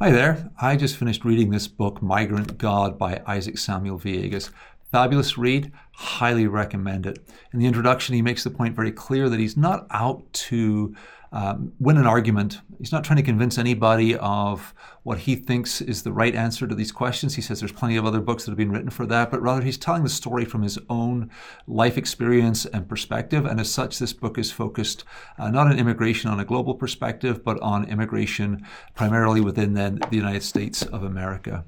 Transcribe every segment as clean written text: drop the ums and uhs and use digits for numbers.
Hi there. I just finished reading this book, Migrant God by Isaac Samuel Villegas. Fabulous read, highly recommend it. In the introduction, he makes the point very clear that he's not out to win an argument. He's not trying to convince anybody of what he thinks is the right answer to these questions. He says there's plenty of other books that have been written for that, but rather he's telling the story from his own life experience and perspective. And as such, this book is focused not on immigration on a global perspective, but on immigration primarily within the United States of America.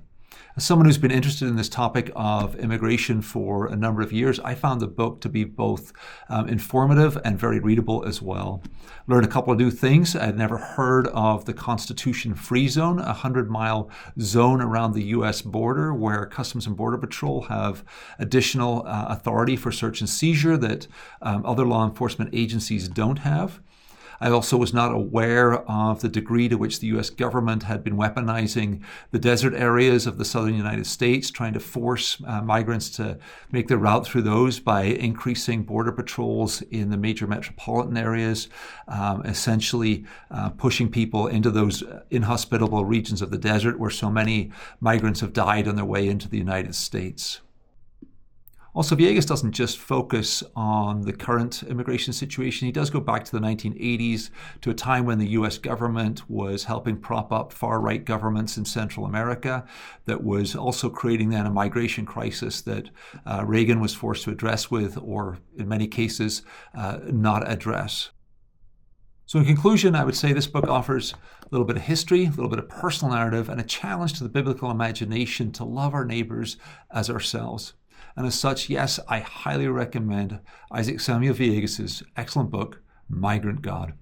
As someone who's been interested in this topic of immigration for a number of years, I found the book to be both informative and very readable as well. Learned a couple of new things. I'd never heard of the Constitution Free Zone, a 100-mile zone around the U.S. border where Customs and Border Patrol have additional authority for search and seizure that other law enforcement agencies don't have. I also was not aware of the degree to which the U.S. government had been weaponizing the desert areas of the southern United States, trying to force migrants to make their route through those by increasing border patrols in the major metropolitan areas, essentially pushing people into those inhospitable regions of the desert where so many migrants have died on their way into the United States. Also, Villegas doesn't just focus on the current immigration situation. He does go back to the 1980s, to a time when the U.S. government was helping prop up far-right governments in Central America, that was also creating then a migration crisis that Reagan was forced to address with, or in many cases, not address. So in conclusion, I would say this book offers a little bit of history, a little bit of personal narrative, and a challenge to the biblical imagination to love our neighbors as ourselves. And as such, yes, I highly recommend Isaac Samuel Villegas' excellent book, Migrant God.